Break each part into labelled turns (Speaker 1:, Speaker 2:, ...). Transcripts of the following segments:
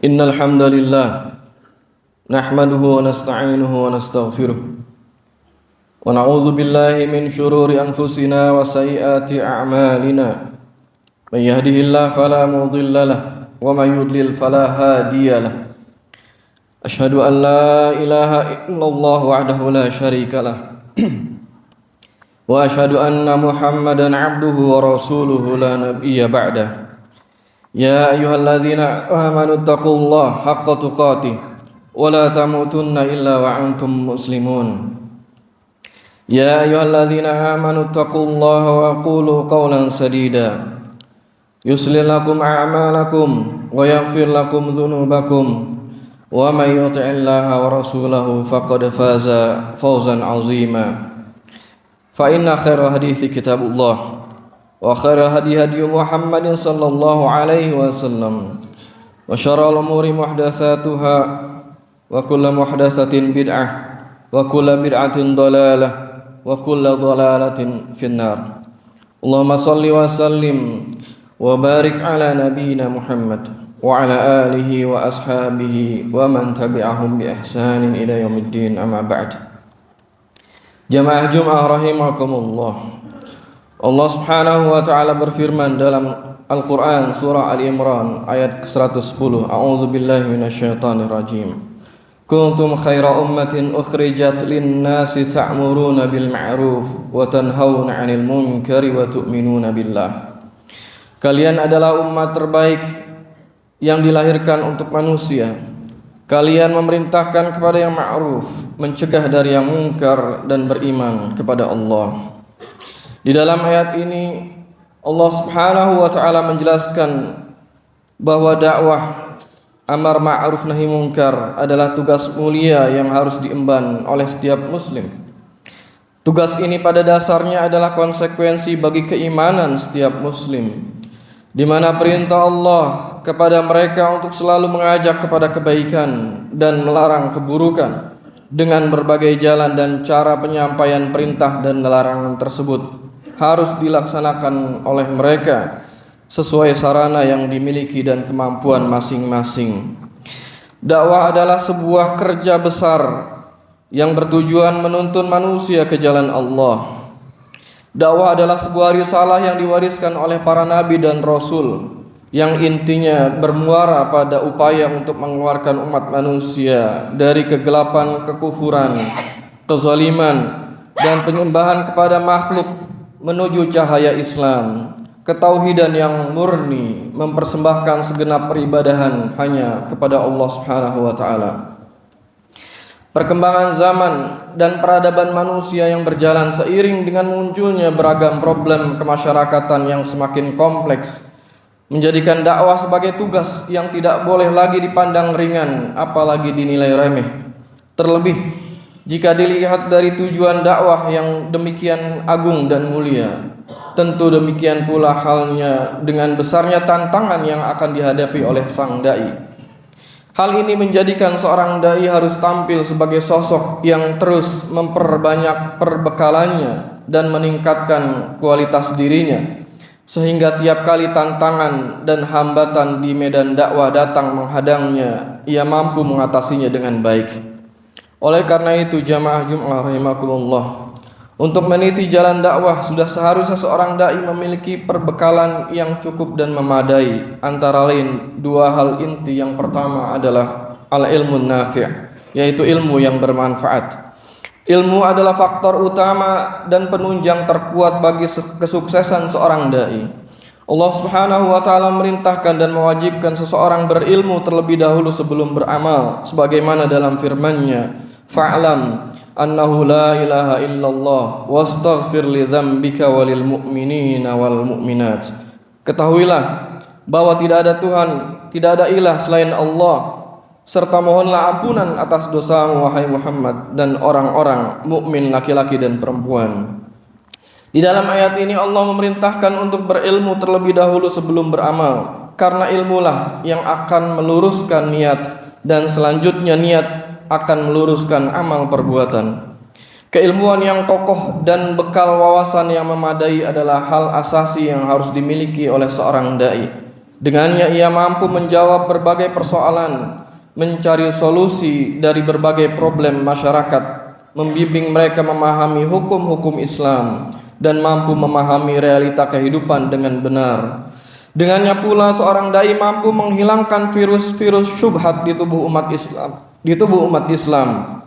Speaker 1: Innal hamdalillah nahmaduhu wa nasta'inuhu wa nastaghfiruh wa na'udzu billahi min shururi anfusina wa sayyiati a'malina may yahdihillahu fala mudilla lahu wa may yudlil fala hadiya lahu asyhadu an la ilaha illallah wahdahu la syarika lahu wa asyhadu anna muhammadan 'abduhu wa rasuluhu la nabiyya ba'dahu. Ya ayyuhalladzina amanu taqullaha haqqa tuqatih wa la tamutunna illa wa antum muslimun. Ya ayyuhalladzina amanu taqullaha wa qulu qawlan sadida yuslih lakum a'malakum wa yaghfir lakum dhunubakum wa may yuti'illaha wa rasulahu faqad faza fawzan 'azima. Fa inna khairal hadithi kitabullah wa khairal hadi Muhammadin sallallahu alaihi wasallam wa syarrul umuri muhdatsatuha wa kullu muhdatsatin bid'ah wa kullu bid'atin dhalalah wa kullu dhalalatin finnar. Allahumma shalli wa sallim wa barik ala nabiyyina Muhammad wa ala alihi wa ashabihi wa man tabi'ahum bi ihsanin ila yaumiddin, amma ba'd. Jamaah Jumat rahimakumullah. Allah Subhanahu wa taala berfirman dalam Al-Qur'an surah Al-Imran ayat 110. A'udzu billahi minasyaitonir rajim. Kuntum khaira ummatin ukhrijat lin-nasi ta'muruna bil ma'ruf wa tanhauna 'anil munkari wa tu'minuna billah. Kalian adalah umat terbaik yang dilahirkan untuk manusia. Kalian memerintahkan kepada yang ma'ruf, mencegah dari yang munkar dan beriman kepada Allah. Di dalam ayat ini Allah Subhanahu wa taala menjelaskan bahwa dakwah amar ma'ruf nahi munkar adalah tugas mulia yang harus diemban oleh setiap muslim. Tugas ini pada dasarnya adalah konsekuensi bagi keimanan setiap muslim, di mana perintah Allah kepada mereka untuk selalu mengajak kepada kebaikan dan melarang keburukan dengan berbagai jalan dan cara penyampaian perintah dan larangan tersebut harus dilaksanakan oleh mereka sesuai sarana yang dimiliki dan kemampuan masing-masing. Dakwah adalah sebuah kerja besar yang bertujuan menuntun manusia ke jalan Allah. Dakwah adalah sebuah risalah yang diwariskan oleh para nabi dan rasul, yang intinya bermuara pada upaya untuk mengeluarkan umat manusia dari kegelapan kekufuran, kezaliman, dan penyembahan kepada makhluk menuju cahaya Islam, ketauhidan yang murni, mempersembahkan segenap peribadahan hanya kepada Allah Subhanahu wa taala. Perkembangan zaman dan peradaban manusia yang berjalan seiring dengan munculnya beragam problem kemasyarakatan yang semakin kompleks menjadikan dakwah sebagai tugas yang tidak boleh lagi dipandang ringan, apalagi dinilai remeh. Terlebih jika dilihat dari tujuan dakwah yang demikian agung dan mulia, tentu demikian pula halnya dengan besarnya tantangan yang akan dihadapi oleh sang dai. Hal ini menjadikan seorang dai harus tampil sebagai sosok yang terus memperbanyak perbekalannya dan meningkatkan kualitas dirinya, sehingga tiap kali tantangan dan hambatan di medan dakwah datang menghadangnya, ia mampu mengatasinya dengan baik. Oleh karena itu, jamaah Jumat rahimakumullah, untuk meniti jalan dakwah sudah seharusnya seorang dai memiliki perbekalan yang cukup dan memadai. Antara lain dua hal inti. Yang pertama adalah al-ilmun nafi', yaitu ilmu yang bermanfaat. Ilmu adalah faktor utama dan penunjang terkuat bagi kesuksesan seorang dai. Allah Subhanahu wa taala merintahkan dan mewajibkan seseorang berilmu terlebih dahulu sebelum beramal, sebagaimana dalam firman-Nya, fa'lam annahu la ilaha illallah wastaghfir li dzambika walil mu'minina wal mu'minat. Ketahuilah bahwa tidak ada Tuhan, tidak ada ilah selain Allah, serta mohonlah ampunan atas dosamu wahai Muhammad dan orang-orang mukmin laki-laki dan perempuan. Di dalam ayat ini Allah memerintahkan untuk berilmu terlebih dahulu sebelum beramal, karena ilmulah yang akan meluruskan niat dan selanjutnya niat akan meluruskan amal perbuatan. Keilmuan yang kokoh dan bekal wawasan yang memadai adalah hal asasi yang harus dimiliki oleh seorang dai. Dengannya ia mampu menjawab berbagai persoalan, mencari solusi dari berbagai problem masyarakat, membimbing mereka memahami hukum-hukum Islam, dan mampu memahami realita kehidupan dengan benar. Dengannya pula seorang dai mampu menghilangkan virus-virus syubhat di tubuh umat Islam.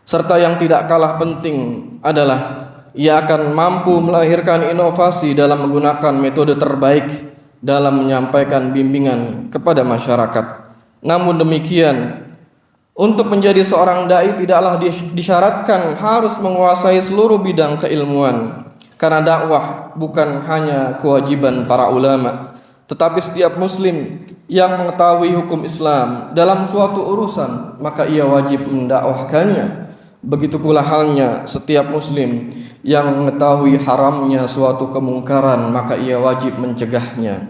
Speaker 1: Serta yang tidak kalah penting adalah ia akan mampu melahirkan inovasi dalam menggunakan metode terbaik dalam menyampaikan bimbingan kepada masyarakat. Namun demikian, untuk menjadi seorang dai tidaklah disyaratkan harus menguasai seluruh bidang keilmuan, karena dakwah bukan hanya kewajiban para ulama, tetapi setiap muslim yang mengetahui hukum Islam dalam suatu urusan maka ia wajib mendakwahkannya. Begitu pula halnya setiap muslim yang mengetahui haramnya suatu kemungkaran maka ia wajib mencegahnya.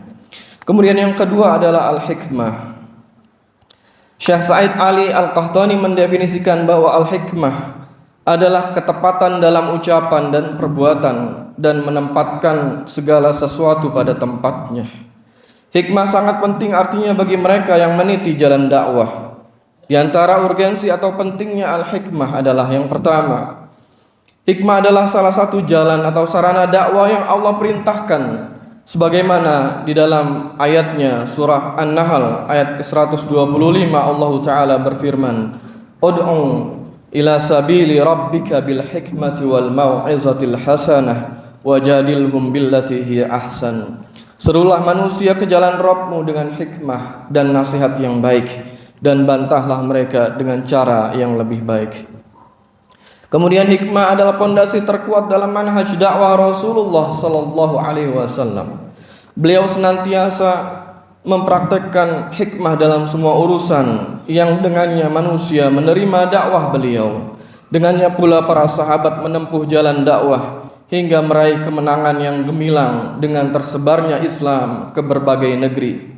Speaker 1: Kemudian yang kedua adalah al-hikmah. Syekh Sa'id Ali Al-Qahtani mendefinisikan bahwa al-hikmah adalah ketepatan dalam ucapan dan perbuatan dan menempatkan segala sesuatu pada tempatnya. Hikmah sangat penting artinya bagi mereka yang meniti jalan dakwah. Di antara urgensi atau pentingnya al-hikmah adalah yang pertama, hikmah adalah salah satu jalan atau sarana dakwah yang Allah perintahkan, sebagaimana di dalam ayatnya surah An-Nahl ayat ke-125 Allah Ta'ala berfirman, Ud'u ila sabili rabbika bil hikmati wal mau'izatil hasanah wajadilhum billati hiya ahsan. Serulah manusia ke jalan Rabbmu dengan hikmah dan nasihat yang baik, dan bantahlah mereka dengan cara yang lebih baik. Kemudian hikmah adalah pondasi terkuat dalam manhaj dakwah Rasulullah sallallahu alaihi wasallam. Beliau senantiasa mempraktekkan hikmah dalam semua urusan yang dengannya manusia menerima dakwah beliau. Dengannya pula para sahabat menempuh jalan dakwah hingga meraih kemenangan yang gemilang dengan tersebarnya Islam ke berbagai negeri.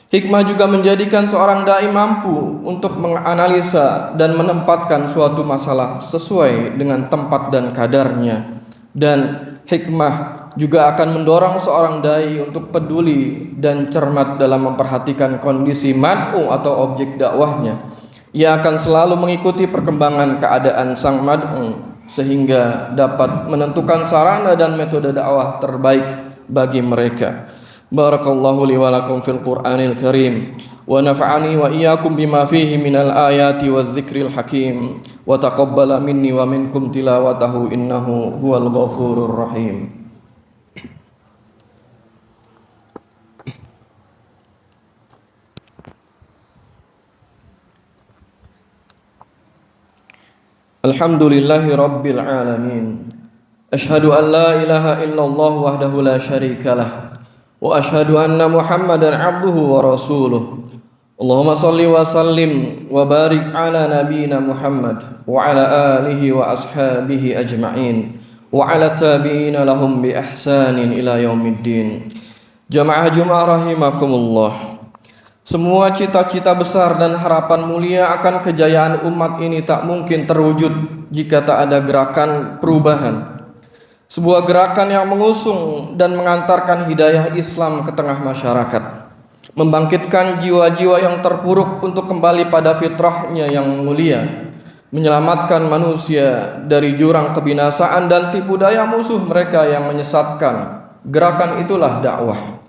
Speaker 1: Hikmah juga menjadikan seorang dai mampu untuk menganalisa dan menempatkan suatu masalah sesuai dengan tempat dan kadarnya. Dan hikmah juga akan mendorong seorang dai untuk peduli dan cermat dalam memperhatikan kondisi mad'u atau objek dakwahnya. Ia akan selalu mengikuti perkembangan keadaan sang mad'u sehingga dapat menentukan sarana dan metode dakwah terbaik bagi mereka. Barakallahu li wa lakum fil Qur'anil Karim wa nafa'ani wa iyyakum bima fihi minal ayati wadh-dhikril hakim wa taqabbala minni wa minkum tilawatahu innahu huwal ghafurur rahim. Alhamdulillahi rabbil alamin. Ashhadu an la ilaha illallah wahdahu la syarikalah wa ashhadu anna Muhammadan abduhu wa rasuluh. Allahumma salli wa sallim wa barik ala nabiyyina Muhammad wa ala alihi wa ashabihi ajma'in wa ala tabi'ina lahum bi ihsanin ila yaumiddin. Jamaah Jumat rahimakumullah. Semua cita-cita besar dan harapan mulia akan kejayaan umat ini tak mungkin terwujud jika tak ada gerakan perubahan. Sebuah gerakan yang mengusung dan mengantarkan hidayah Islam ke tengah masyarakat, membangkitkan jiwa-jiwa yang terpuruk untuk kembali pada fitrahnya yang mulia, menyelamatkan manusia dari jurang kebinasaan dan tipu daya musuh mereka yang menyesatkan. Gerakan itulah dakwah.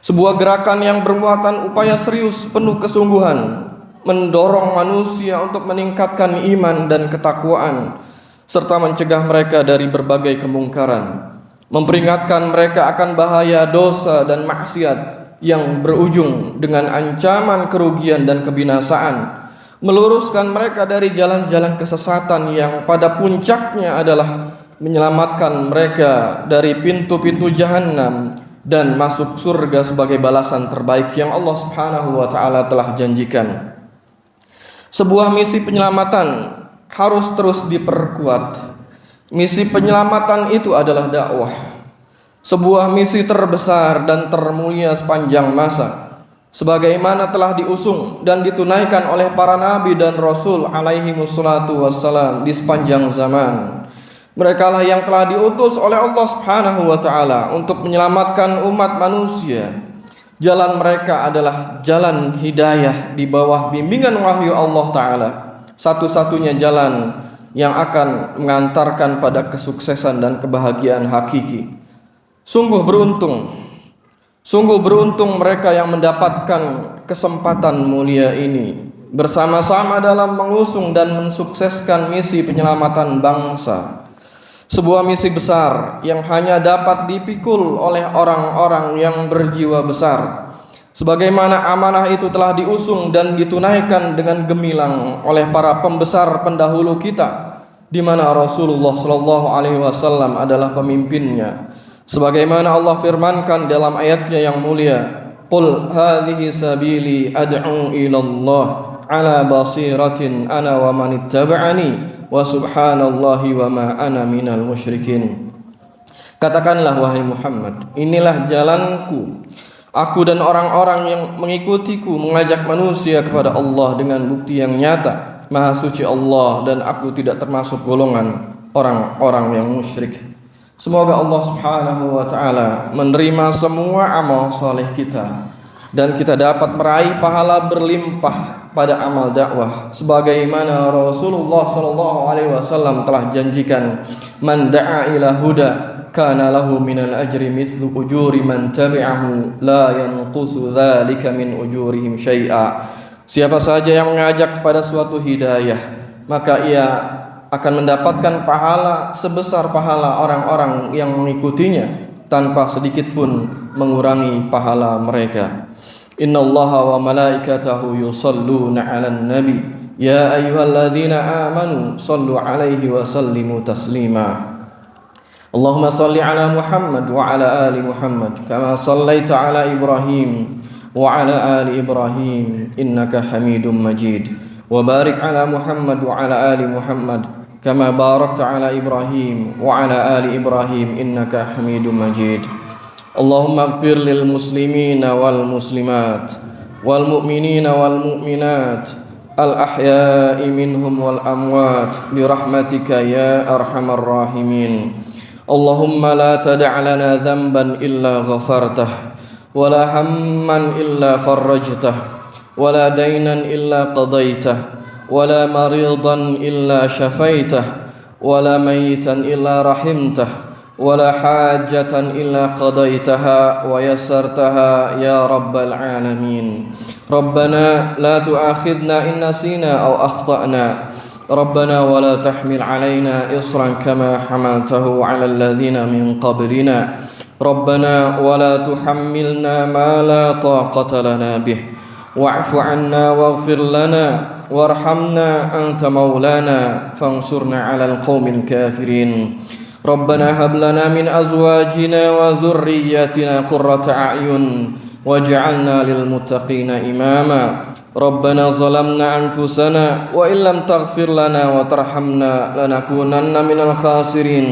Speaker 1: Sebuah gerakan yang bermuatan upaya serius penuh kesungguhan, mendorong manusia untuk meningkatkan iman dan ketakwaan, serta mencegah mereka dari berbagai kemungkaran, memperingatkan mereka akan bahaya dosa dan maksiat yang berujung dengan ancaman kerugian dan kebinasaan, meluruskan mereka dari jalan-jalan kesesatan yang pada puncaknya adalah menyelamatkan mereka dari pintu-pintu jahanam dan masuk surga sebagai balasan terbaik yang Allah Subhanahu wa taala telah janjikan. Sebuah misi penyelamatan harus terus diperkuat. Misi penyelamatan itu adalah dakwah, sebuah misi terbesar dan termulia sepanjang masa, sebagaimana telah diusung dan ditunaikan oleh para nabi dan rasul alaihi wassalatu wassalam di sepanjang zaman. Mereka lah yang telah diutus oleh Allah Subhanahu wa taala untuk menyelamatkan umat manusia. Jalan mereka adalah jalan hidayah di bawah bimbingan wahyu Allah taala, satu-satunya jalan yang akan mengantarkan pada kesuksesan dan kebahagiaan hakiki. Sungguh beruntung mereka yang mendapatkan kesempatan mulia ini bersama-sama dalam mengusung dan mensukseskan misi penyelamatan bangsa. Sebuah misi besar yang hanya dapat dipikul oleh orang-orang yang berjiwa besar. Sebagaimana amanah itu telah diusung dan ditunaikan dengan gemilang oleh para pembesar pendahulu kita, di mana Rasulullah sallallahu alaihi wasallam adalah pemimpinnya. Sebagaimana Allah firmankan dalam ayatnya yang mulia, "Qul hadhihi sabili ad'u ila Allah ala basiratin ana wa man ittaba'ani wa subhanallahi wa ma ana minal musyrikin." Katakanlah wahai Muhammad, inilah jalanku, aku dan orang-orang yang mengikutiku mengajak manusia kepada Allah dengan bukti yang nyata, Maha suci Allah, dan aku tidak termasuk golongan orang-orang yang musyrik. Semoga Allah Subhanahu wa taala menerima semua amal saleh kita dan kita dapat meraih pahala berlimpah pada amal dakwah sebagaimana Rasulullah sallallahu alaihi wasallam telah janjikan, man da'a ila huda kana lahu minal ajri mithlu ujuri man tabi'ahu la yanqusu dzalika min ujurihim syai'a. Siapa saja yang mengajak kepada suatu hidayah, maka ia akan mendapatkan pahala sebesar pahala orang-orang yang mengikutinya tanpa sedikit pun mengurangi pahala mereka. Innallaha wa malaikatahu yusalluna 'alan nabi ya ayyuhalladzina amanu sallu 'alaihi wa sallimu taslima. Allahumma salli 'ala Muhammad wa 'ala ali Muhammad kama sallaita 'ala Ibrahim wa 'ala ali Ibrahim innaka Hamidum Majid. Wa barik 'ala Muhammad wa 'ala ali Muhammad kama barakta 'ala Ibrahim wa 'ala ali Ibrahim innaka Hamidum Majid. Allahumma ighfir lil muslimina wal muslimat wal mu'minina wal mu'minat al ahya'i minhum wal amwat bi rahmatika ya arhamar rahimin. Allahumma la tada' lana dhanban illa ghafartah wa la hamman illa farajtah wa la daynan illa qadaitah wa la maridan illa syafaitah wa la mayitan illa rahimtah ولا حاجة إلا قضيتها ويسرتها يا رب العالمين. ربنا لا تؤاخذنا إن نسينا أو أخطأنا ربنا ولا تحمل علينا إصرا كما حملته على الذين من قبلنا ربنا ولا تحملنا ما لا طاقة لنا به واعف عنا واغفر لنا وارحمنا أنت مولانا فانصرنا على القوم الكافرين. ربنا هب لنا من أزواجنا وذرياتنا قرة أعين واجعلنا للمتقين إماما. ربنا ظلمنا أنفسنا وإن لم تغفر لنا وترحمنا لنكونن من الخاسرين.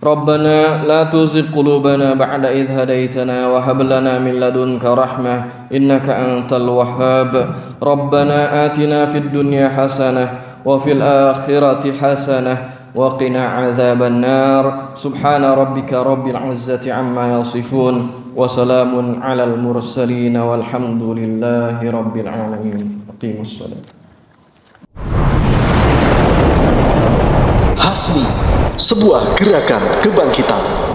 Speaker 1: ربنا لا تزغ قلوبنا بعد إذ هديتنا وهب لنا من لدنك رحمة إنك أنت الوهاب. ربنا آتنا في الدنيا حسنة وفي الآخرة حسنة وقنا عذاب النار. سبحان ربك رب العزة عما يصفون وسلام على المرسلين والحمد لله رب العالمين. أقيموا الصلاة.
Speaker 2: Hasmi, sebuah gerakan kebangkitan.